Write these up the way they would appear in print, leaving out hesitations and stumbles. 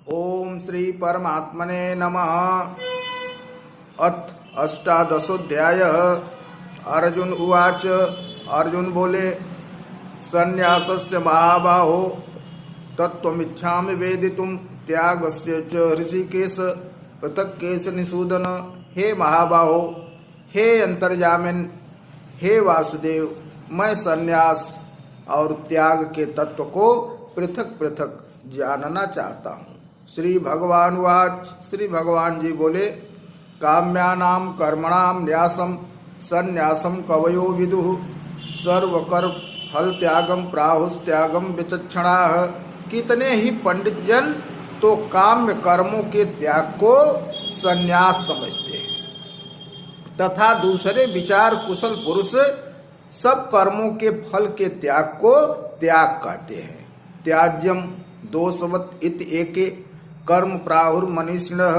ओम श्री परमात्मने नमः। अथ अष्टादशोऽध्याय। अर्जुन उवाच। अर्जुन बोले, संन्यासस्य महाबाहो तत्त्वमिच्छामि वेदितुं त्यागस्य च ऋषिकेश पृथक् केश निषूदन। हे महाबाहो, हे अंतर्यामिन, हे वासुदेव, मैं संन्यास और त्याग के तत्व को पृथक पृथक जानना चाहता हूँ। श्री भगवान वाच। श्री भगवान जी बोले, काम्यानाम कर्मणाम न्यासम संन्यासम कवयो विदुः सर्वकर्म फल त्यागम प्राहुस्त्यागम विचक्षणाः। कितने ही पंडित जन तो काम्य कर्मों के त्याग को संन्यास समझते हैं तथा दूसरे विचार कुशल पुरुष सब कर्मों के फल के त्याग को त्याग कहते हैं। त्याज्यम दोषवत इति एके कर्म प्राहुर्मनीषिणः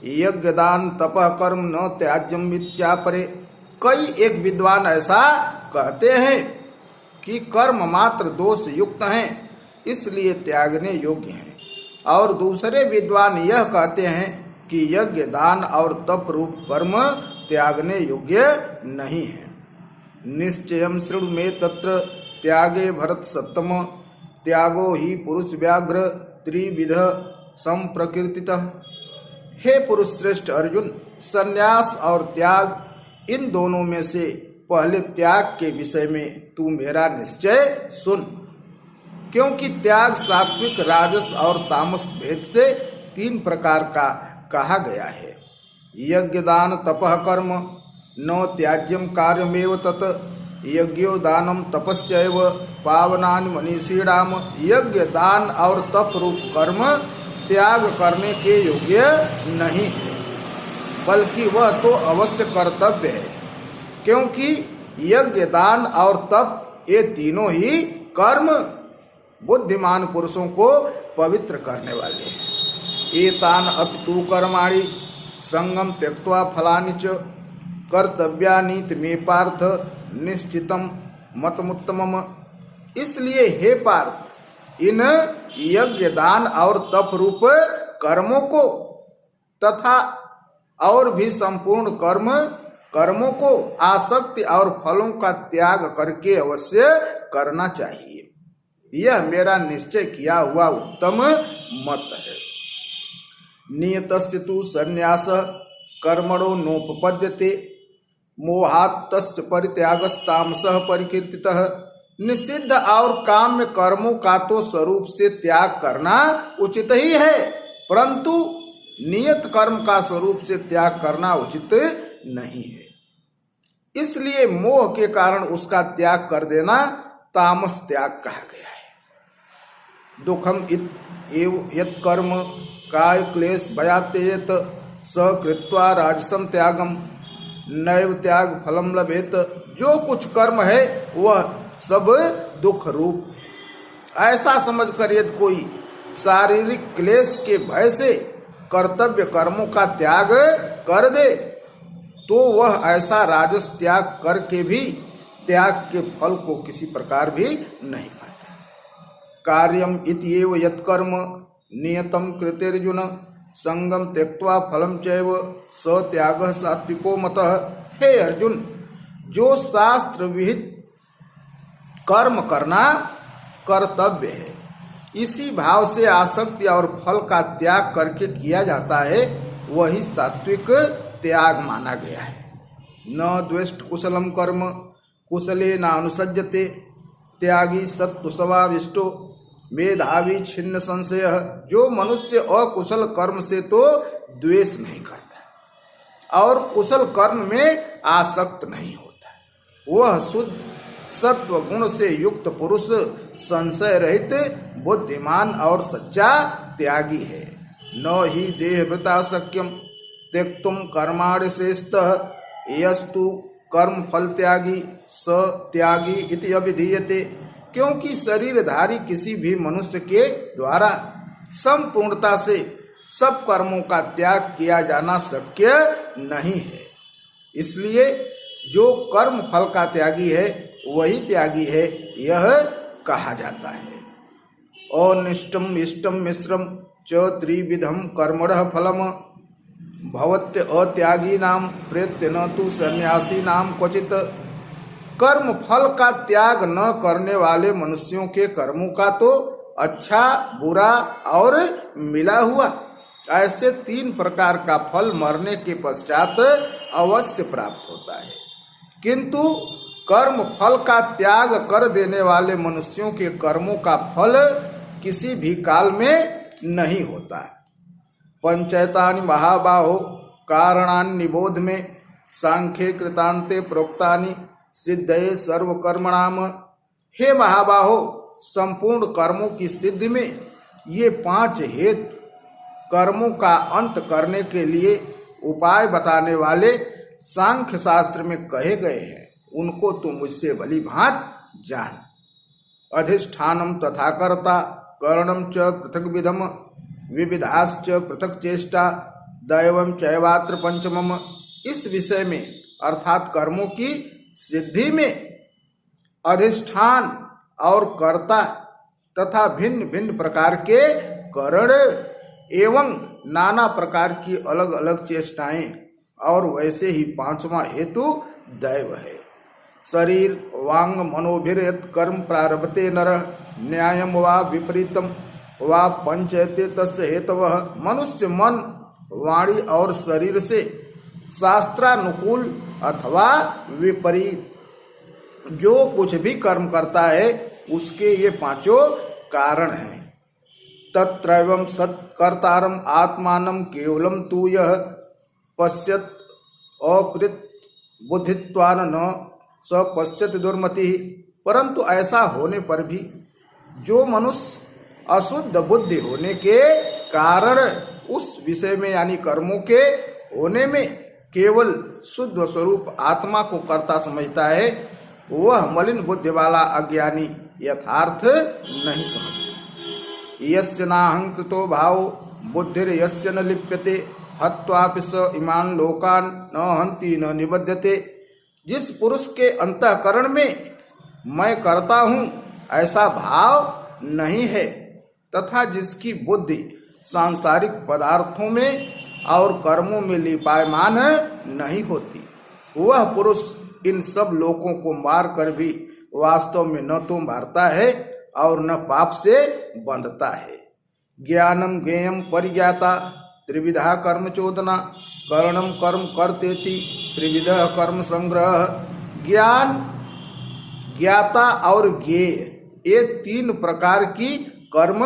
यज्ञदान तपः कर्म न त्याज्यम इत्यापरे। कई एक विद्वान ऐसा कहते हैं कि कर्म मात्र दोष युक्त हैं, इसलिए त्यागने योग्य हैं, और दूसरे विद्वान यह कहते हैं कि यज्ञ दान और तप रूप कर्म त्यागने योग्य नहीं है। निश्चयं शृणु मे तत्र त्यागे भरत सत्तम त्यागो ही पुरुष व्याघ्र त्रिविध संप्रकृतितः। हे पुरुष श्रेष्ठ अर्जुन, संन्यास और त्याग इन दोनों में से पहले त्याग के विषय में तू मेरा निश्चय सुन, क्योंकि त्याग सात्विक राजस और तामस भेद से तीन प्रकार का कहा गया है। यज्ञदान तपः कर्म न त्याज्यम कार्यमेव तत् यज्ञो दानम तपस्यैव पावनानि मनीषीणाम। यज्ञ दान और तप रूप कर्म त्याग करने के योग्य नहीं है, बल्कि वह तो अवश्य कर्तव्य है, क्योंकि यज्ञ दान और तप ये तीनों ही कर्म बुद्धिमान पुरुषों को पवित्र करने वाले हैं। एतान अपि तु कर्माणि संगम त्यक्त्वा फलानि च कर्तव्यानीति मे पार्थ निश्चितम मतमुत्तमम। इसलिए हे पार्थ, इन यज्ञ दान और तप रूप कर्मों को तथा और भी संपूर्ण कर्मों को आसक्ति और फलों का त्याग करके अवश्य करना चाहिए। यह मेरा निश्चय किया हुआ उत्तम मत है। नियतस्य तु संन्यासः कर्मणो नोपपद्यते मोहात् तस्य परित्यागस्तामसः परिकीर्तितः। निषिद्ध और काम्य कर्मों का तो स्वरूप से त्याग करना उचित ही है, परंतु नियत कर्म का स्वरूप से त्याग करना उचित नहीं है। इसलिए मोह के कारण उसका त्याग कर देना तामस त्याग कहा गया है। दुखम एव यत् कर्म काय क्लेश भयातेयत स कृत्वा राजसम त्यागम नैव त्याग फलम लभेत। जो कुछ कर्म है वह सब दुख रूप है। ऐसा समझकर यदि कोई शारीरिक क्लेश के भय से कर्तव्य कर्मों का त्याग कर दे तो वह ऐसा राजस त्याग करके भी त्याग के फल को किसी प्रकार भी नहीं पाता। कार्यम इत्येव यत्कर्म नियतम कृतेर्जुन संगम त्यक्त्वा फलम चैव स त्यागः सात्विको मतः। हे अर्जुन, जो शास्त्र विहित कर्म करना कर्तव्य है, इसी भाव से आसक्ति और फल का त्याग करके किया जाता है, वही सात्विक त्याग माना गया है। न द्वेष्ट कुशलम कर्म कुशले न अनुसज्जते त्यागी सत्व समाविष्टो मेधावी छिन्न संशय। जो मनुष्य अकुशल कर्म से तो द्वेष नहीं करता और कुशल कर्म में आसक्त नहीं होता, वह शुद्ध सत्व गुण से युक्त पुरुष संशय रहित बुद्धिमान और सच्चा त्यागी है। न ही देहवृता शक्यम त्यक्तुम कर्माणि शेषतः यस्तु कर्म फल त्यागी स त्यागी इति अभिधीयते। क्योंकि शरीरधारी किसी भी मनुष्य के द्वारा संपूर्णता से सब कर्मों का त्याग किया जाना शक्य नहीं है, इसलिए जो कर्म फल का त्यागी है वही त्यागी है, यह कहा जाता है। अनिष्टम इष्टम मिश्रम च त्रिविधम कर्मणः फलम भवत्य अत्यागी नाम प्रेत्य न तु सन्यासी नाम क्वचित। कर्म फल का त्याग न करने वाले मनुष्यों के कर्मों का तो अच्छा बुरा और मिला हुआ ऐसे 3 प्रकार का फल मरने के पश्चात अवश्य प्राप्त होता है, किंतु कर्म फल का त्याग कर देने वाले मनुष्यों के कर्मों का फल किसी भी काल में नहीं होता। पंचैतानि महाबाहो कारणानि निबोध में सांख्ये कृतांते प्रोक्तानि सिद्धये सर्वकर्मणाम। हे महाबाहो, संपूर्ण कर्मों की सिद्धि में ये 5 हेतु कर्मों का अंत करने के लिए उपाय बताने वाले सांख्य शास्त्र में कहे गए हैं, उनको तुम मुझसे भली भांति जान। अधिष्ठानम तथा कर्ता करणम च पृथक विधम विविधाश्च पृथक चेष्टा दैवम चैवात्र पंचमम। इस विषय में अर्थात कर्मों की सिद्धि में अधिष्ठान और कर्ता तथा भिन्न भिन्न प्रकार के करण एवं नाना प्रकार की अलग अलग चेष्टाएं और वैसे ही 5वां हेतु दैव है। शरीर वांग मनोभिर्यत कर्म प्रारभते नरः न्यायम वा विपरीतम वा पंचयते तस्य हेतवः। मनुष्य मन वाणी और शरीर से शास्त्रानुकूल अथवा विपरीत जो कुछ भी कर्म करता है उसके ये 5 कारण हैं। तत्रैवं सत्कर्तारम आत्मानं केवलम तु यः पश्यत अकृत बुद्धित्वान न स पश्यत दुर्मति। परंतु ऐसा होने पर भी जो मनुष्य अशुद्ध बुद्धि होने के कारण उस विषय में यानी कर्मों के होने में केवल शुद्ध स्वरूप आत्मा को कर्ता समझता है, वह मलिन बुद्धि वाला अज्ञानी यथार्थ नहीं समझता। यस्य नाहंकृतो भावो बुद्धिर यस्य न लिप्यते हत्वापि स इमान लोकान न हंति न निबध्यते। जिस पुरुष के अंतःकरण में मैं करता हूँ ऐसा भाव नहीं है तथा जिसकी बुद्धि सांसारिक पदार्थों में और कर्मों में लिपायमान नहीं होती, वह पुरुष इन सब लोगों को मार कर भी वास्तव में न तो मारता है और न पाप से बंधता है। ज्ञानम ज्ञेयम परिज्ञाता त्रिविधा कर्म चोदना करणम कर्म कर्तेति त्रिविध कर्म संग्रह। ज्ञान ज्ञाता और ज्ञेय ये 3 प्रकार की कर्म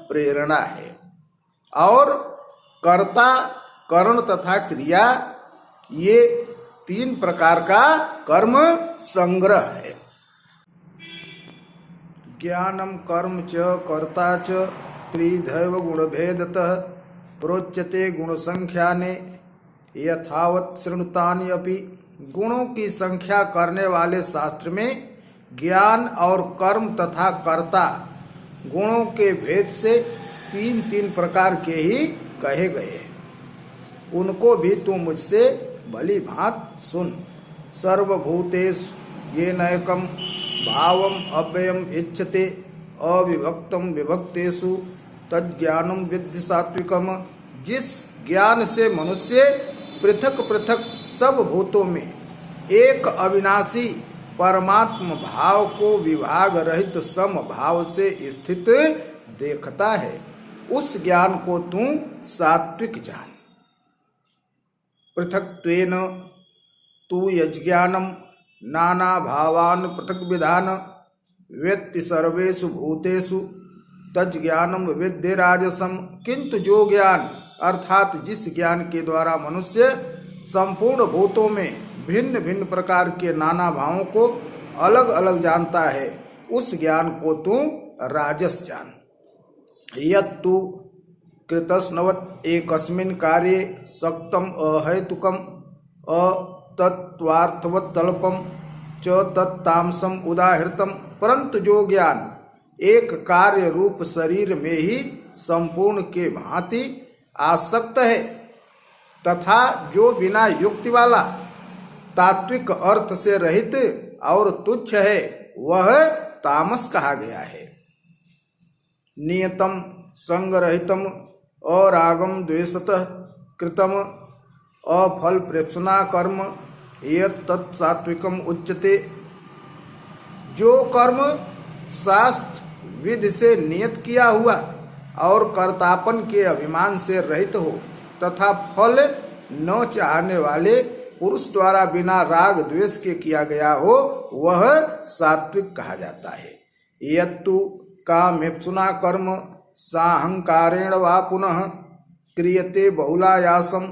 प्रेरणा है और कर्ता करण तथा क्रिया ये 3 प्रकार का कर्म संग्रह है। ज्ञानम कर्म च कर्ता च त्रिधैव गुणभेदतः प्रोच्यते गुण संख्याने यथावत् शृणुतानि अपि। गुणों की संख्या करने वाले शास्त्र में ज्ञान और कर्म तथा कर्ता गुणों के भेद से 3 प्रकार के ही कहे गए हैं, उनको भी तू मुझसे भली भांत सुन। सर्वभूतेषु येनैकं भावम अव्ययम इच्छते अविभक्तम विभक्तेषु तज्ज्ञानम विद्धि सात्विकम। जिस ज्ञान से मनुष्य पृथक पृथक सब भूतों में एक अविनाशी परमात्म भाव को विभाग रहित सम भाव से स्थित देखता है, उस ज्ञान को तू सात्विक जान। पृथक्त्वेन तू यज्ञानम नाना भावान पृथक विधान वेत्ति सर्वेषु भूतेषु तज्ज्ञानम विद्धि राजसम। किंतु जो ज्ञान अर्थात जिस ज्ञान के द्वारा मनुष्य संपूर्ण भूतों में भिन्न भिन्न प्रकार के नाना भावों को अलग अलग जानता है, उस ज्ञान को तू राजस जान। यत्तु कृतस्नवत् एकस्मिन् कार्ये सक्तम अहैतुकम अतत्वार्थवत्तल्पम च तत्तामसम उदाहृतम। परंतु जो ज्ञान एक कार्य रूप शरीर में ही संपूर्ण के भांति आसक्त है तथा जो बिना युक्ति वाला तात्विक अर्थ से रहित और तुच्छ है, वह तामस कहा गया है। नियतम संगरहितम अरागम द्वेषतः कृतम अफल प्रेप्सुना कर्म यत् सात्विकम उच्यते। जो कर्म शास्त्र विधि से नियत किया हुआ और कर्तापन के अभिमान से रहित हो तथा फल न चाहने वाले पुरुष द्वारा बिना राग द्वेष के किया गया हो, वह सात्विक कहा जाता है। यत्तु कामेप्सुना कर्म साहंकारेण वा पुनः क्रियते बहुलायासम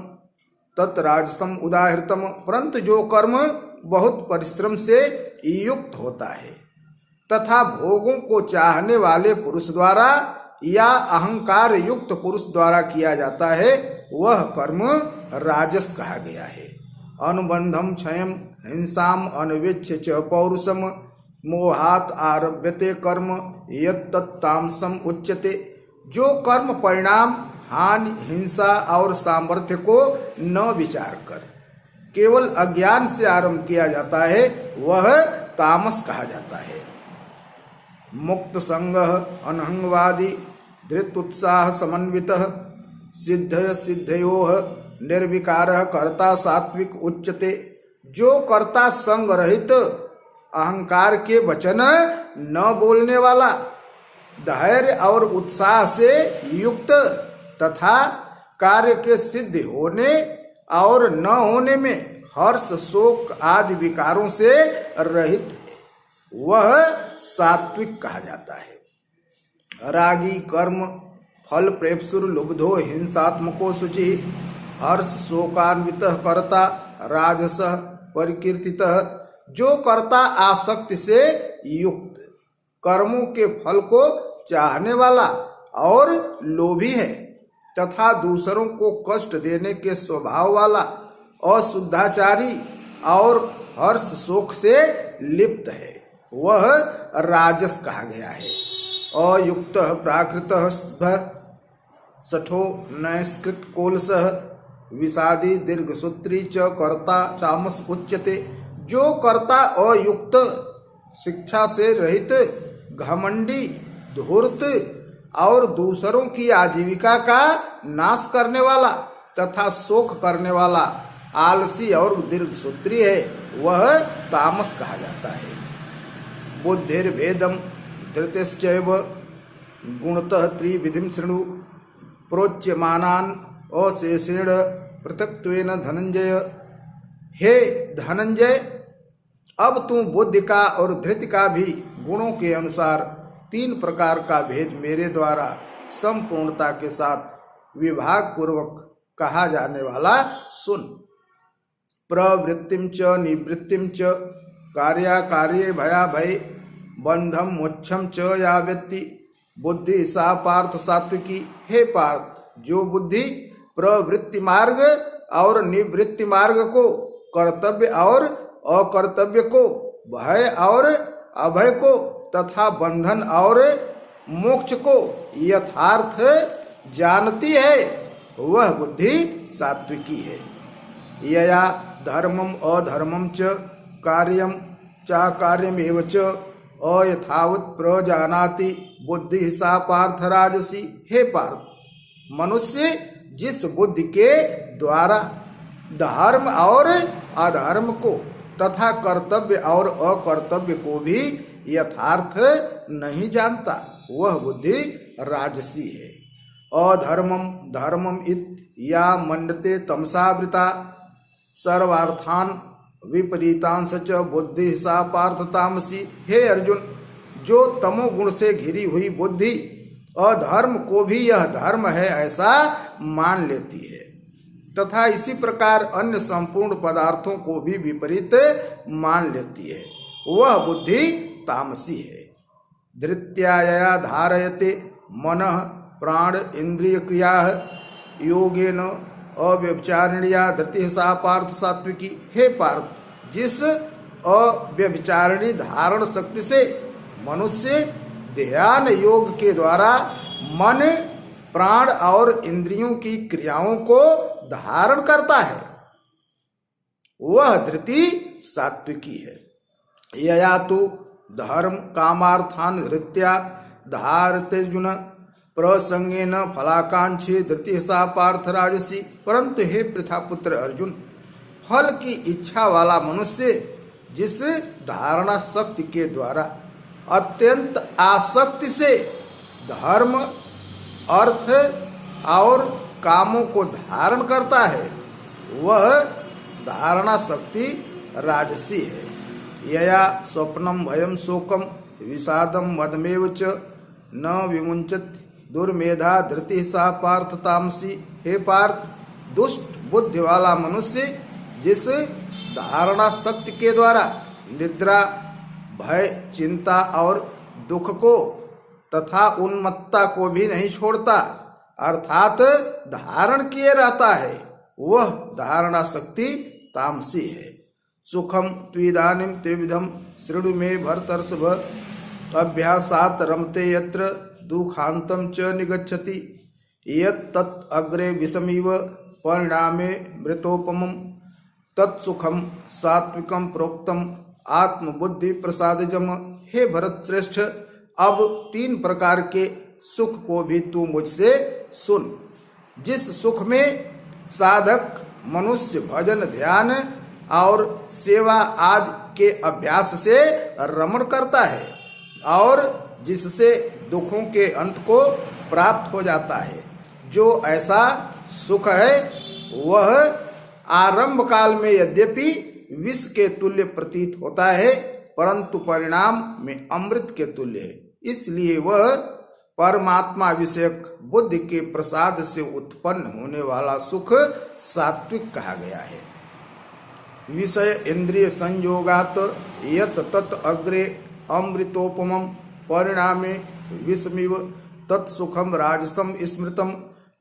तत्राजसम उदाहृतम। परंतु जो कर्म बहुत परिश्रम से युक्त होता है तथा भोगों को चाहने वाले पुरुष द्वारा या अहंकार युक्त पुरुष द्वारा किया जाता है, वह कर्म राजस कहा गया है। अनुबंधम क्षयम हिंसाम अनवेक्ष्य च पौरुषम मोहात आरभ्यते कर्म यत्तामसम उच्यते। जो कर्म परिणाम हानि हिंसा और सामर्थ्य को न विचार कर केवल अज्ञान से आरंभ किया जाता है, वह तामस कहा जाता है। मुक्त संग अनहंगवादी धृत उत्साह समन्वितः सिद्ध सिद्धयोः निर्विकारः कर्ता सात्विक उच्यते। जो कर्ता संग रहित अहंकार के वचन न बोलने वाला धैर्य और उत्साह से युक्त तथा कार्य के सिद्ध होने और न होने में हर्ष शोक आदि विकारों से रहित है, वह सात्विक कहा जाता है। रागी कर्म फल प्रेप्सुर लुब्धो हिंसात्मको शुचि हर्ष शोकान्वितः कर्ता राजसः परिकीर्तितः। जो कर्ता आसक्ति से युक्त कर्मों के फल को चाहने वाला और लोभी है तथा दूसरों को कष्ट देने के स्वभाव वाला अशुद्धाचारी और हर्ष शोक से लिप्त है, वह राजस कहा गया है। अयुक्त प्राकृत सठो नैष्कृत कोलसः विषादी दीर्घसूत्री च कर्ता चामस उच्यते। जो कर्ता अयुक्त शिक्षा से रहित घमंडी धूर्त और दूसरों की आजीविका का नाश करने वाला तथा शोक करने वाला आलसी और दीर्घसूत्री है, वह तामस कहा जाता है। बुद्धिर्भेदम धृतिश्चैव गुणतः त्रिविधिं शृणु प्रोच्यमानान् अशेषेण पृथक्त्वेन धनंजय। हे धनंजय, अब तू बुद्धि का और धृति का भी गुणों के अनुसार 3 प्रकार का भेद मेरे द्वारा संपूर्णता के साथ विभाग पूर्वक कहा जाने वाला सुन। प्रवृत्तिम च निवृत्तिम च कार्याकार्ये भया भय बंधम मोक्षम च या व्यक्ति बुद्धि सा पार्थ सात्विकी। हे पार्थ, जो बुद्धि प्रवृत्ति मार्ग और निवृत्ति मार्ग को, कर्तव्य और अकर्तव्य को, भय और अभय को तथा बंधन और मोक्ष को यथार्थ जानती है, वह बुद्धि सात्विकी है। यया धर्मम अधर्मम च कार्यम चाकार्यमेव च अयथावत् प्रजानाति बुद्धि सा पार्थ राजसी। हे पार्थ, मनुष्य जिस बुद्धि के द्वारा धर्म और अधर्म को तथा कर्तव्य और अकर्तव्य को भी यथार्थ नहीं जानता, वह बुद्धि राजसी है। अधर्मम धर्मम इत या मन्यते तमसावृता सर्वार्थान विपरीतांश च बुद्धि सा पार्थ तामसी। हे अर्जुन, जो तमोगुण से घिरी हुई बुद्धि अधर्म को भी यह धर्म है ऐसा मान लेती है तथा इसी प्रकार अन्य संपूर्ण पदार्थों को भी विपरीत मान लेती है, वह बुद्धि तामसी है। धृत्याया धारयते मनः प्राण इंद्रिय क्रिया योगेन अव्यभिचारिण्या धृति सा पार्थ सात्विकी। हे पार्थ, जिस अव्यभिचारिणी धारण शक्ति से मनुष्य ध्यान योग के द्वारा मन प्राण और इंद्रियों की क्रियाओं को धारण करता है, वह धृति सात्विकी है। यया तो धर्म कामार्थान धृत्या धारतेर्जुन प्रसंगेन फलाकांक्षी धृति सा पार्थ राजसी। परंतु हे पृथापुत्र अर्जुन, फल की इच्छा वाला मनुष्य जिस धारणा शक्ति के द्वारा अत्यंत आसक्ति से धर्म, अर्थ और कामों को धारण करता है, वह धारणा शक्ति राजसी है। यया स्वप्नम भयम शोकम विषादम मदमेव च न विमुंचत दुर्मेधा धृति सा पार्थ तामसी। हे पार्थ, दुष्ट बुद्धि वाला मनुष्य जिस धारणा शक्ति के द्वारा निद्रा, भय, चिंता और दुख को तथा उन्मत्तता को भी नहीं छोड़ता, अर्थात धारण किए रहता है, वह धारणा शक्ति तामसी है। सुखम त्विदानीं त्रिविधम शृणु मे भरतर्षभ, अभ्यासात् रमते यत्र दुखांतम च निगच्छति, यत् तत् अग्रे विषमिव परिणामे मृतोपमम्, तत्सुखम सात्विकम प्रोक्तम आत्मबुद्धि प्रसादजम। हे भरत श्रेष्ठ, अब 3 प्रकार के सुख को भी तू मुझसे सुन। जिस सुख में साधक मनुष्य भजन, ध्यान और सेवा आदि के अभ्यास से रमण करता है और जिससे दुखों के अंत को प्राप्त हो जाता है, जो ऐसा सुख है वह आरंभ काल में यद्यपि विष के तुल्य प्रतीत होता है, परंतु परिणाम में अमृत के तुल्य है। इसलिए वह परमात्मा विषयक बुद्धि के प्रसाद से उत्पन्न होने वाला सुख सात्विक कहा गया है। विषय इंद्रिय संयोगात यत तत् अग्रे अमृतोपमं परिणामे विषमिव तत्सुखम राजसम स्मृतम।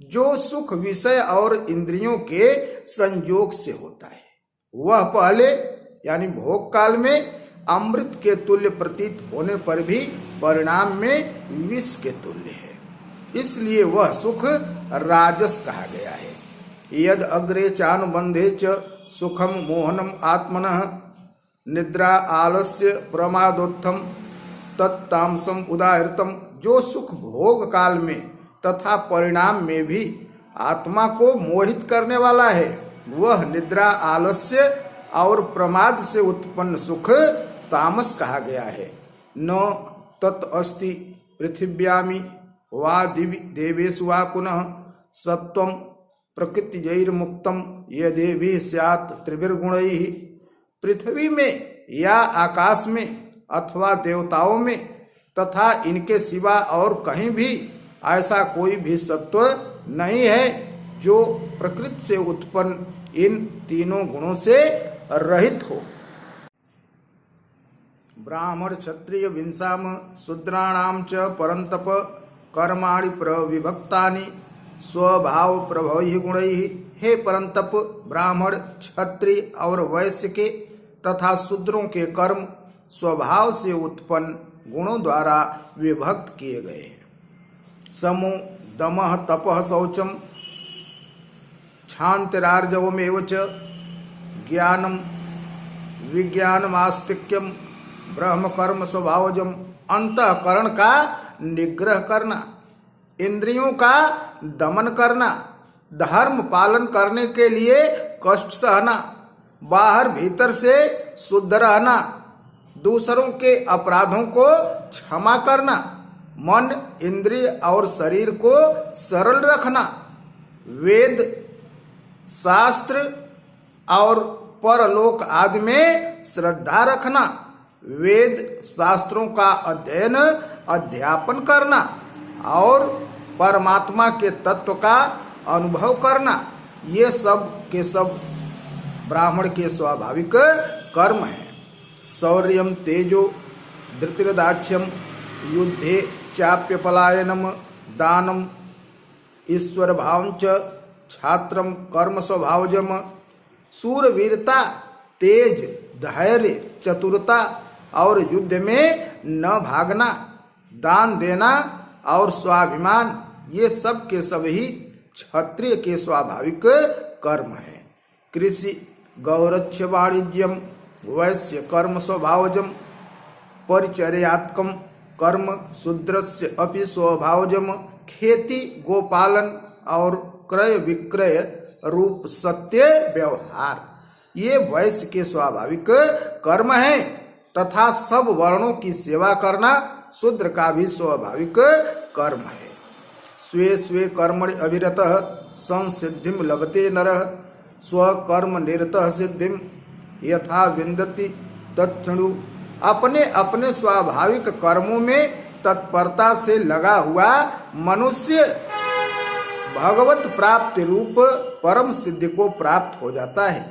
जो सुख विषय और इंद्रियों के संयोग से होता है, वह पहले यानी भोग काल में अमृत के तुल्य प्रतीत होने पर भी परिणाम में विष के तुल्य है, इसलिए वह सुख राजस कहा गया है। यद अग्रे चानुबंधे च सुखम मोहनम आत्मनः निद्रा आलस्य प्रमादोत्थम तत्तामसम उदाहृतम। जो सुख भोग काल में तथा परिणाम में भी आत्मा को मोहित करने वाला है, वह निद्रा, आलस्य और प्रमाद से उत्पन्न सुख तामस कहा गया है। न तत् अस्ति पृथिव्यामि वा देवेषु वा पुनः सत्वं प्रकृतिजैर्मुक्तं यदेभिः स्यात् त्रिभिर्गुणैः। पृथ्वी में या आकाश में अथवा देवताओं में तथा इनके सिवा और कहीं भी ऐसा कोई भी सत्व नहीं है जो प्रकृति से उत्पन्न इन तीनों गुणों से रहित हो। ब्राह्मण क्षत्रिय विंसाम शूद्राणाम च परंतप कर्माणि प्रविभक्तानि स्वभाव प्रभवैः गुणैः। हे परंतप, ब्राह्मण, क्षत्रिय और वैश्य के तथा शूद्रों के कर्म स्वभाव से उत्पन्न गुणों द्वारा विभक्त किए गए हैं। समो दमः तपः शौचम क्षान्तिरार्जवमेव च ज्ञानम विज्ञानमास्तिक्यम ब्रह्म कर्म स्वभावजम। अंतःकरण का निग्रह करना, इंद्रियों का दमन करना, धर्म पालन करने के लिए कष्ट सहना, बाहर भीतर से शुद्ध रहना, दूसरों के अपराधों को क्षमा करना, मन, इंद्रिय और शरीर को सरल रखना, वेद, शास्त्र और परलोक आदि में श्रद्धा रखना, वेद शास्त्रों का अध्ययन अध्यापन करना और परमात्मा के तत्व का अनुभव करना, ये सब के सब ब्राह्मण के स्वाभाविक कर्म हैं। शौर्यम तेजो धृतिर्दाक्ष्यम युद्धे चाप्य पलायनम दानम ईश्वर भावं च छात्रम कर्म स्वभावजम। सूरवीरता, तेज, धैर्य, चतुरता और युद्ध में न भागना, दान देना और स्वाभिमान, ये सब के सब ही क्षत्रिय के स्वाभाविक कर्म हैं। कृषि गौरक्ष्य वाणिज्यम वैश्य कर्म स्वभावजम परिचर्यात्मकं कर्म शूद्रस्य अपि स्वभावजम। खेती, गोपालन और क्रय विक्रय रूप सत्य व्यवहार ये वैश्य के स्वाभाविक कर्म है तथा सब वर्णों की सेवा करना शूद्र का भी स्वाभाविक कर्म है। स्वे स्वे कर्मणि अविरतः संसिद्धिं लभते नरः स्वकर्म निरतः सिद्धिं यथा विन्दति तच्छृणु। अपने अपने स्वाभाविक कर्मों में तत्परता से लगा हुआ मनुष्य भगवत प्राप्ति रूप परम सिद्धि को प्राप्त हो जाता है।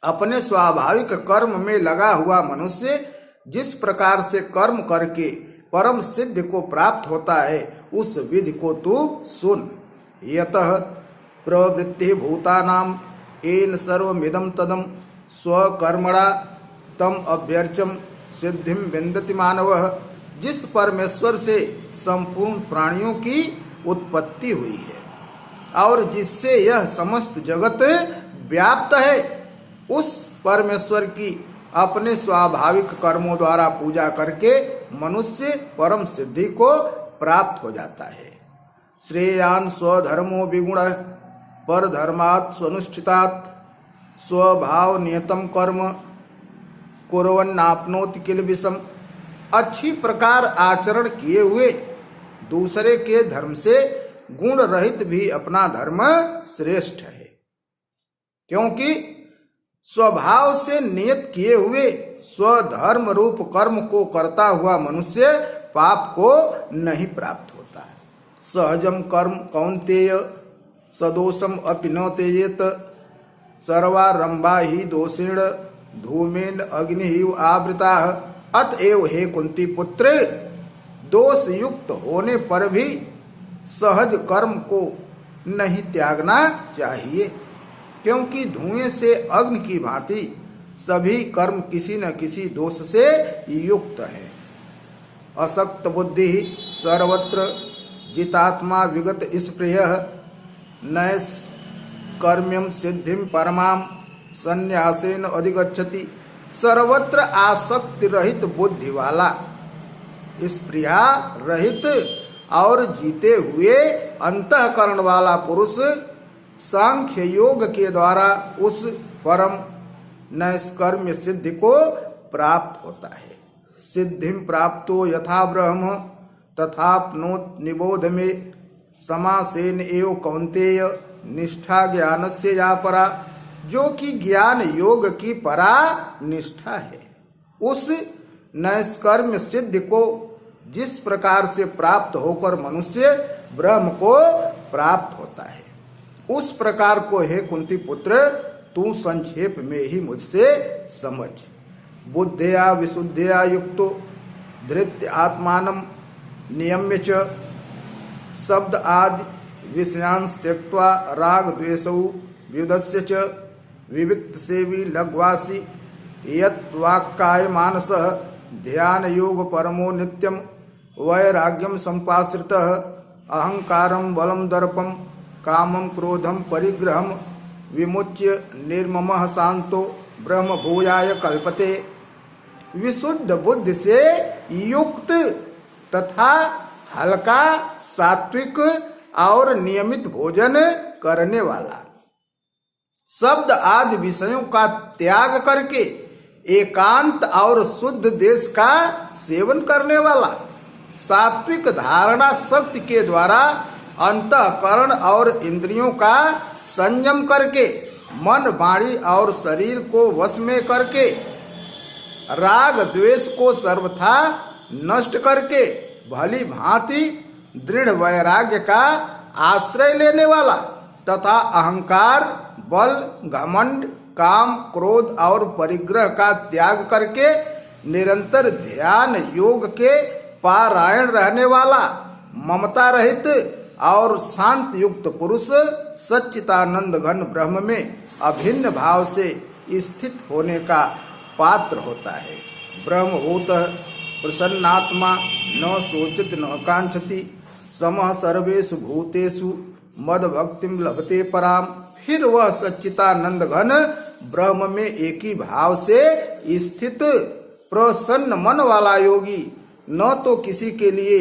अपने स्वाभाविक कर्म में लगा हुआ मनुष्य जिस प्रकार से कर्म करके परम सिद्धि को प्राप्त होता है उस विधि को तू सुन। यतः प्रवृत्ति भूतानाम येन सर्वमिदं तदं स्वकर्मणा तम अभ्यर्चम सिद्धिं विन्दति मानवः। जिस परमेश्वर से संपूर्ण प्राणियों की उत्पत्ति हुई है और जिससे यह समस्त जगत व्याप्त है उस परमेश्वर की अपने स्वाभाविक कर्मों द्वारा पूजा करके मनुष्य परम सिद्धि को प्राप्त हो जाता है। श्रेयान स्वधर्मो विगुण पर धर्मात् स्वनुष्ठितात् स्वभाव नियतम कर्म कुर्वन्नाप्नोति किल विषम। अच्छी प्रकार आचरण किए हुए दूसरे के धर्म से गुण रहित भी अपना धर्म श्रेष्ठ है, क्योंकि स्वभाव से नियत किए हुए स्वधर्म रूप कर्म को करता हुआ मनुष्य पाप को नहीं प्राप्त होता है। सहजम कर्म कौन्तेय सदोषम अपि न तेजेत सर्वारंभा ही दोषेण धूमेन अग्नि आवृता। अतएव हे कुंती पुत्र, दोष युक्त होने पर भी सहज कर्म को नहीं त्यागना चाहिए, क्योंकि धुएं से अग्नि की भांति सभी कर्म किसी न किसी दोष से युक्त है। असक्त बुद्धि सर्वत्र जितात्मा विगत स्प्रियः नैष्कर्म्यं सिद्धिं परमां संन्यासेन अधिगच्छति। सर्वत्र आसक्ति रहित बुद्धि वाला, स्प्रिया रहित और जीते हुए अंतःकरण वाला पुरुष सांख्य योग के द्वारा उस परम नैष्कर्म्य सिद्धि को प्राप्त होता है। सिद्धिं प्राप्तो यथा ब्रह्म तथाप्नोत निबोध में समासेन एव कौन्तेय निष्ठा ज्ञानस्य या परा। जो कि ज्ञान योग की परा निष्ठा है, उस नैष्कर्म्य सिद्धि को जिस प्रकार से प्राप्त होकर मनुष्य ब्रह्म को प्राप्त होता है, उस प्रकार को हे कुंती पुत्र तू संक्षेप में ही मुझसे समझ। बुद्धया विशुद्धया युक्तो धृत्य आत्मानं नियम्य च शब्द आदि विषयांश त्यक्त्वा राग द्वेषौ व्युदस्य च विविक्त सेवी लघ्वासी यत् वाक्काय मानसः ध्यान योग परमो नित्यम वैराग्यम संपाश्रितः अहंकारम बलम दर्पम कामम क्रोधम परिग्रहम विमुच्य निर्ममः शांतो ब्रह्म भूयाय कल्पते। विशुद्ध बुद्धि से युक्त तथा हल्का सात्विक और नियमित भोजन करने वाला, शब्द आदि विषयों का त्याग करके एकांत और शुद्ध देश का सेवन करने वाला, सात्विक धारणा शक्ति के द्वारा अंतःकरण और इंद्रियों का संयम करके मन वाणी और शरीर को वश में करके राग द्वेष को सर्वथा नष्ट करके भली भांति दृढ़ वैराग्य का आश्रय लेने वाला तथा अहंकार बल घमंड काम क्रोध और परिग्रह का त्याग करके निरंतर ध्यान योग के पारायण रहने वाला, ममता रहित और शांत युक्त पुरुष सच्चिदानंद घन ब्रह्म में अभिन्न भाव से स्थित होने का पात्र होता है। ब्रह्मभूत प्रसन्नात्मा न शोचित न कांक्षति समः सर्वेषु भूतेषु मद भक्तिम लभते पराम। फिर वह सच्चिदानंद घन ब्रह्म में एक ही भाव से स्थित प्रसन्न मन वाला योगी न तो किसी के लिए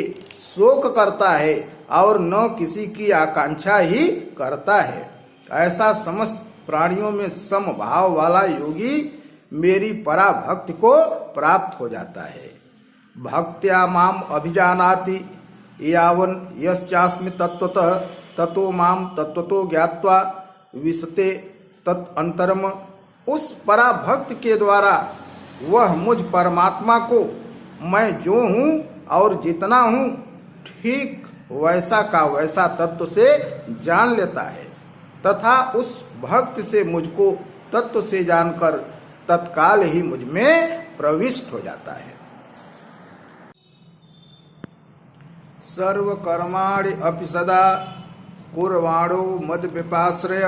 शोक करता है और न किसी की आकांक्षा ही करता है। ऐसा समस्त प्राणियों में समभाव वाला योगी मेरी पराभक्ति को प्राप्त हो जाता है। भक्त्या माम अभिजानाति यावन यश्चास्मि तत्वतः ततो माम तत्वतो ज्ञात्वा विशते तदंतरम। उस पराभक्त के द्वारा वह मुझ परमात्मा को मैं जो हूँ और जितना हूँ ठीक वैसा का वैसा तत्व से जान लेता है तथा उस भक्त से मुझको तत्व से जानकर तत्काल ही मुझ में प्रविष्ट हो जाता है। सर्व कर्माणि अपि सदा कुर्वाणो मद विपाश्रय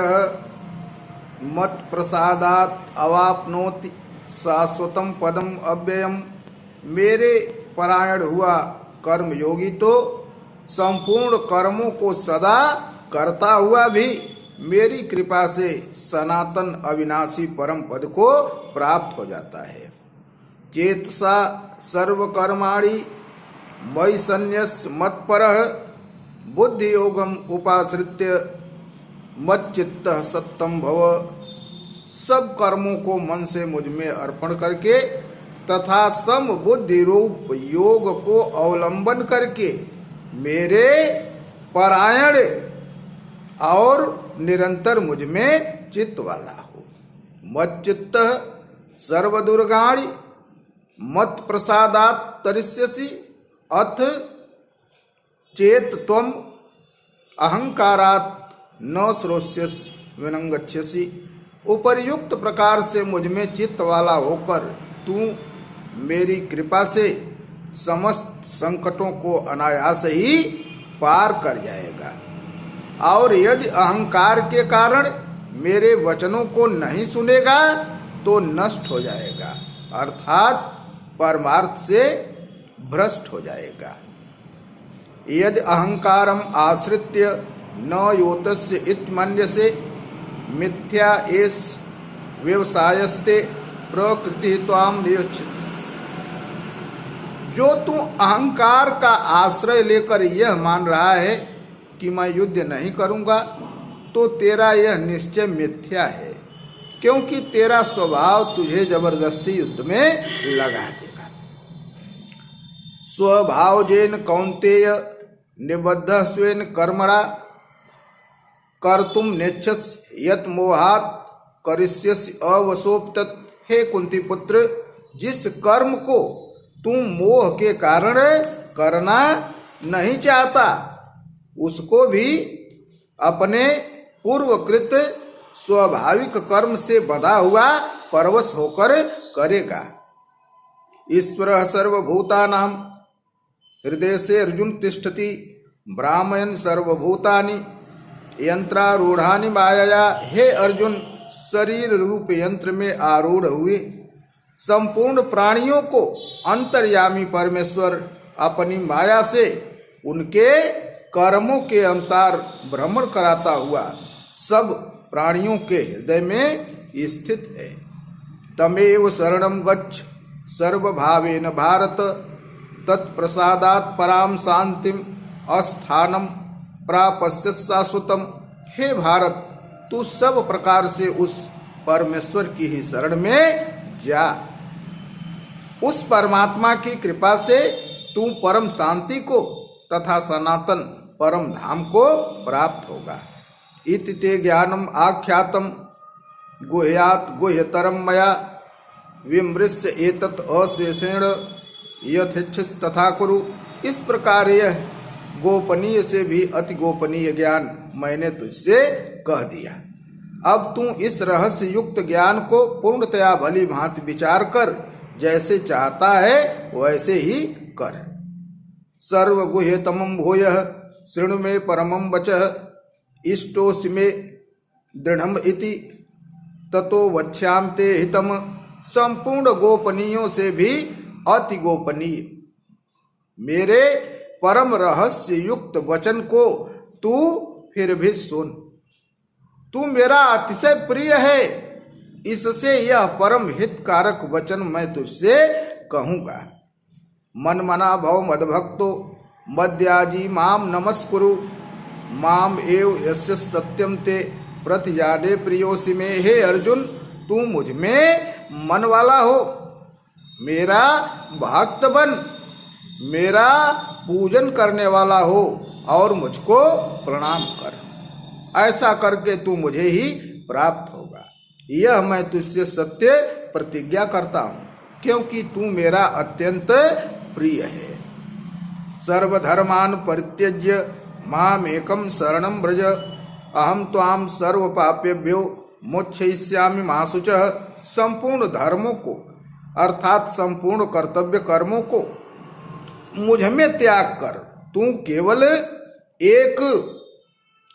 मत प्रसादात अवाप्नोति शाश्वतम पदम अव्ययम। मेरे परायण हुआ कर्म योगी तो संपूर्ण कर्मों को सदा करता हुआ भी मेरी कृपा से सनातन अविनाशी परम पद को प्राप्त हो जाता है। चेतसा सर्व कर्माणि मयि सन्न्यस्य मत्परः बुद्धि योगम उपाश्रित्य मच्चित्तः सत्तम भव। सब कर्मों को मन से मुझ में अर्पण करके तथा सम बुद्धि रूप योग को अवलंबन करके मेरे परायण और निरंतर मुझ में चित्त वाला हो। मच्चित्त सर्वदुर्गाणि मत प्रसादात् तरिष्यसि अथ चेत त्वम अहंकारात् न श्रोष्यसि विनंगच्छसि। उपर्युक्त प्रकार से मुझ में चित्त वाला होकर तू मेरी कृपा से समस्त संकटों को अनायास ही पार कर जाएगा और यदि अहंकार के कारण मेरे वचनों को नहीं सुनेगा तो नष्ट हो जाएगा अर्थात परमार्थ से भ्रष्ट हो जाएगा। यदि अहंकारम आश्रित्य न योतस्य इत्मन्यसे मिथ्या एष व्यवसायस्ते प्रकृति त्वाम नियुच्यते। जो तू अहंकार का आश्रय लेकर यह मान रहा है कि मैं युद्ध नहीं करूंगा तो तेरा यह निश्चय मिथ्या है, क्योंकि तेरा स्वभाव तुझे जबरदस्ती युद्ध में लगा देगा। स्वभावजेन कौन्तेय निबद्ध स्वेन कर्मणा कर्तुम नेच्छस यत मोहात् करिष्यसि अवशोप्तत्। हे कुंती पुत्र, जिस कर्म को तू मोह के कारण करना नहीं चाहता उसको भी अपने पूर्वकृत स्वाभाविक कर्म से बंधा हुआ परवश होकर करेगा। ईश्वरः सर्वभूतानां हृदय से अर्जुन तिष्ठति ब्राह्मण सर्वभूतानि यंत्रारूढ़ानि मायया। हे अर्जुन, शरीर रूप यंत्र में आरूढ़ हुए संपूर्ण प्राणियों को अंतर्यामी परमेश्वर अपनी माया से उनके कर्मों के अनुसार भ्रमण कराता हुआ सब प्राणियों के हृदय में स्थित है। तमेव शरणं गच्छ सर्वभावेन भारत तत्प्रसादात् पराम शांतिम अस्थानम प्रापस्य शाश्वतम। हे भारत, तू सब प्रकार से उस परमेश्वर की ही शरण में जा। उस परमात्मा की कृपा से तू परम शांति को तथा सनातन परम धाम को प्राप्त होगा। इति ते ज्ञानम आख्यातम गुह्यात गुह्यतरम मया विमृश्य एतत् अशेषेण यथेच्छसि तथा कुरु। इस प्रकार यह गोपनीय से भी अति गोपनीय ज्ञान मैंने तुझसे कह दिया। अब तू इस रहस्य युक्त ज्ञान को पूर्णतया भली भांति विचार कर जैसे चाहता है वैसे ही कर। सर्वगुह्यतमं भूयः शृणु मे परमं वचः इष्टोऽसि मे दृढ़म् इति ततो वक्ष्यामि ते हितम्। संपूर्ण गोपनीयों से भी अति गोपनीय मेरे परम रहस्य युक्त वचन को तू फिर भी सुन। तू मेरा अतिशय प्रिय है, इससे यह परम हितकारक वचन मैं तुझसे कहूँगा। मन मना भव मदभक्तो मद्याजी माम नमस्कुरु माम एव यस्य सत्यम ते प्रतिजाने प्रियोसि में। हे अर्जुन, तू मुझ में मन वाला हो, मेरा भक्त बन, मेरा पूजन करने वाला हो और मुझको प्रणाम कर। ऐसा करके तू मुझे ही प्राप्त होगा। यह मैं तुझसे सत्य प्रतिज्ञा करता हूँ, क्योंकि तू मेरा अत्यंत प्रिय है। सर्वधर्मान परित्यज्य मामेकं शरणं व्रज अहम त्वाम सर्व पापेभ्यो मोक्षयिष्यामि मा शुचः। संपूर्ण धर्मों को अर्थात संपूर्ण कर्तव्य कर्मों को मुझ में त्याग कर तू केवल एक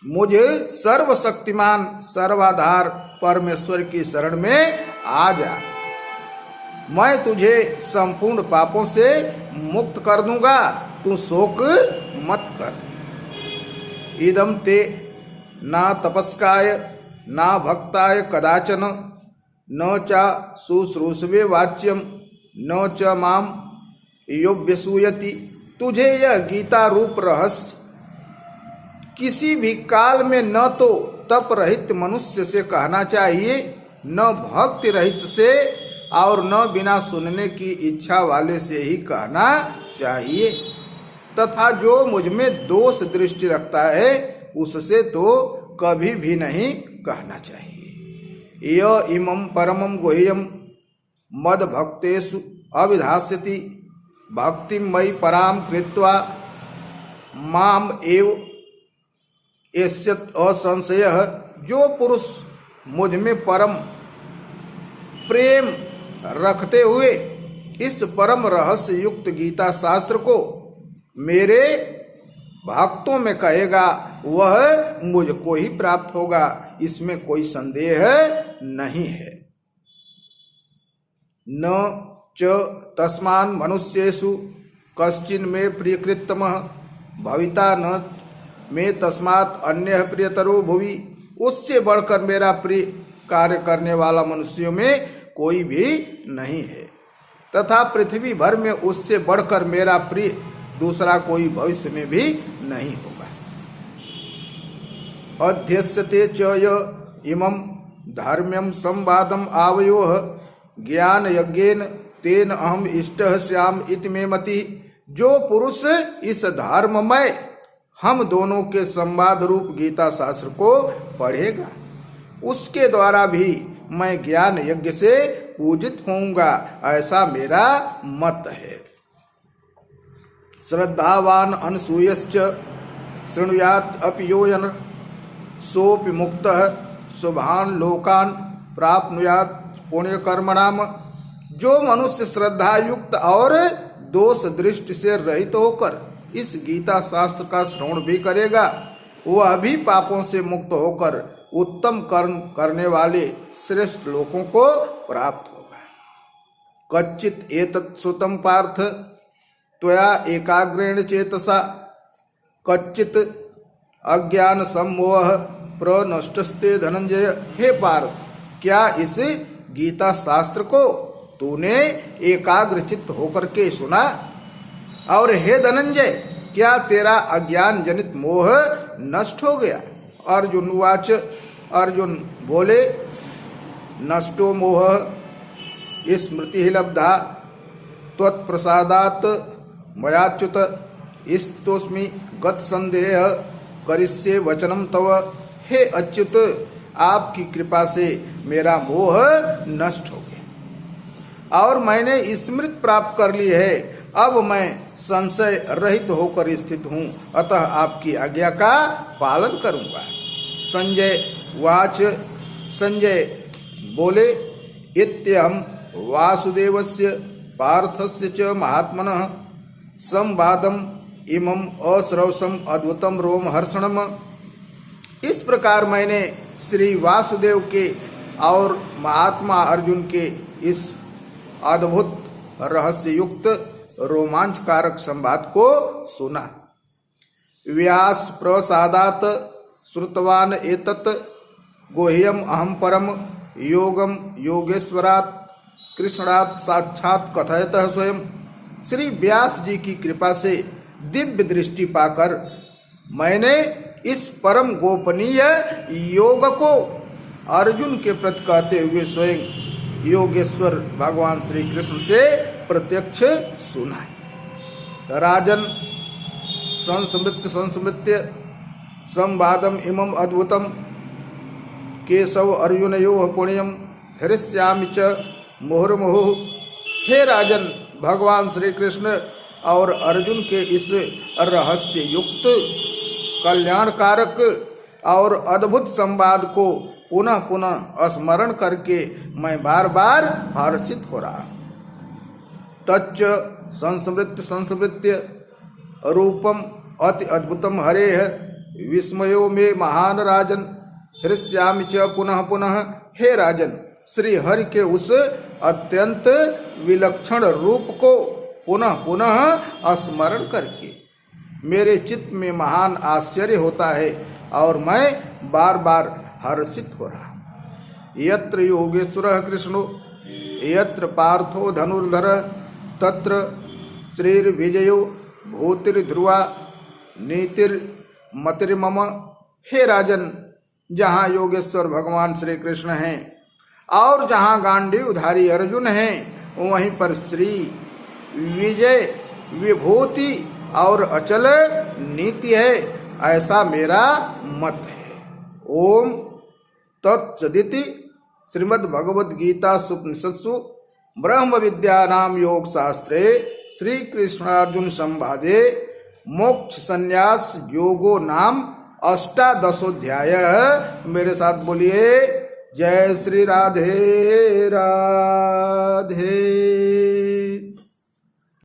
मुझ सर्वशक्तिमान सर्वाधार परमेश्वर की शरण में आ जा। मैं तुझे संपूर्ण पापों से मुक्त कर दूंगा, तू शोक मत कर। इदम ते ना तपस्काय ना भक्ताय कदाचन न च शुश्रूषवे वाच्यम न च माम योऽभ्यसूयति। तुझे यह गीता रूप रहस्य किसी भी काल में न तो तप रहित मनुष्य से कहना चाहिए, न भक्ति रहित से और न बिना सुनने की इच्छा वाले से ही कहना चाहिए, तथा जो मुझ में दोष दृष्टि रखता है उससे तो कभी भी नहीं कहना चाहिए। य इमं परमं गुह्यं मद भक्तेषु अविधास्यति भक्तिं मयि पराम कृत्वा माम एव एष्यत् असंशयः। जो पुरुष मुझ में परम प्रेम रखते हुए इस परम रहस्य युक्त गीता शास्त्र को मेरे भक्तों में कहेगा, वह मुझको ही प्राप्त होगा, इसमें कोई संदेह नहीं है। न च तस्मान् मनुष्येषु कश्चिन में प्रियकृतमः भविता न में तस्मात् अन्यः प्रियतरो भुवि। उससे बढ़कर मेरा प्रिय कार्य करने वाला मनुष्यों में कोई भी नहीं है, तथा पृथ्वी भर में उससे बढ़कर मेरा प्रिय दूसरा कोई भविष्य में भी नहीं होगा। अध्यस्यते च य इमं धर्म्यं संवादम आवयोः ज्ञान यज्ञेन तेन अहम इष्टः स्याम इति मे मति। जो पुरुष इस धर्ममय हम दोनों के संवाद रूप गीता शास्त्र को पढ़ेगा, उसके द्वारा भी मैं ज्ञान यज्ञ से पूजित होऊंगा, ऐसा मेरा मत है। श्रद्धावान अनसूयश्च शृणुयात् अपि यो यन् सोऽपि मुक्तः शुभान् लोकान् प्राप्नुयात् पुण्यकर्मणाम्। जो मनुष्य श्रद्धा युक्त और दोष दृष्टि से रहित होकर इस गीता शास्त्र का श्रवण भी करेगा, वह भी पापों से मुक्त होकर उत्तम कर्म करने वाले श्रेष्ठ लोगों को प्राप्त होगा। कच्चित एतत् श्रुतं पार्थ त्वया एकाग्रेण चेतसा कच्चित अज्ञान सम्मोह प्रनष्टस्ते धनंजय। हे पार्थ, क्या इस गीता शास्त्र को तूने एकाग्र चित्त होकर के सुना? और हे धनंजय, क्या तेरा अज्ञान जनित मोह नष्ट हो गया? अर्जुन उवाच। अर्जुन बोले, नष्टो मोह स्मृति लब्धा त्वत्प्रसादात् मयाच्युत स्तोस्मि गत संदेह करिष्ये वचनम तव। हे अच्युत, आपकी कृपा से मेरा मोह नष्ट हो गया और मैंने स्मृति प्राप्त कर ली है। अब मैं संशय रहित होकर स्थित हूँ, अतः आपकी आज्ञा का पालन करूंगा। संजय वाच। संजय बोले, इत्यहं वासुदेवस्य पार्थस्य च महात्मनः संवादम इमं अश्रवसम अद्भुतम रोमहर्षणम। इस प्रकार मैंने श्री वासुदेव के और महात्मा अर्जुन के इस अद्भुत रहस्य युक्त रोमांचकारक संवाद को सुना। व्यास प्रसादात श्रुतवान एतत् गुह्यम अहम परम योगम योगेश्वरात् कृष्णात् साक्षात कथयतः स्वयं। श्री व्यास जी की कृपा से दिव्य दृष्टि पाकर मैंने इस परम गोपनीय योग को अर्जुन के प्रति कहते हुए स्वयं योगेश्वर भगवान श्री कृष्ण से प्रत्यक्ष सुना है। राजन संस्मृत्य संवादम इमम अद्भुतम केशव अर्जुनयोः पुण्यम हृष्यामि च मुहुर्मुहुः। हे राजन, भगवान श्री कृष्ण और अर्जुन के इस रहस्य युक्त कल्याणकारक और अद्भुत संवाद को पुनः पुनः स्मरण करके मैं बार बार हर्षित हो रहा। तच्च संस्मृत्य रूपम अति अद्भुतम हरेः विस्मयो में महान राजन हृष्यामि च पुनः पुनः। हे राजन, श्री हरि के उस अत्यंत विलक्षण रूप को पुनः पुनः स्मरण करके मेरे चित्त में महान आश्चर्य होता है और मैं बार बार हर्षित हो रहा। यत्र योगेश्वरः कृष्णो यत्र पार्थो धनुर्धर तत्र श्रीर्विजयो भूतिर्ध्रुवा नीतिर्मतिर्मम। हे राजन, जहाँ योगेश्वर भगवान श्री कृष्ण हैं और जहाँ गांडीवधारी अर्जुन हैं, वहीं पर श्री विजय विभूति और अचल नीति है, ऐसा मेरा मत है। ओम तत्सदिति श्रीमद् भगवद गीता सुपनिषत्सु ब्रह्म विद्यानाम योग शास्त्रे श्री कृष्णार्जुन संवादे मोक्ष संन्यास योगो नाम अष्टादशोध्याय। मेरे साथ बोलिए जय श्री राधे राधे।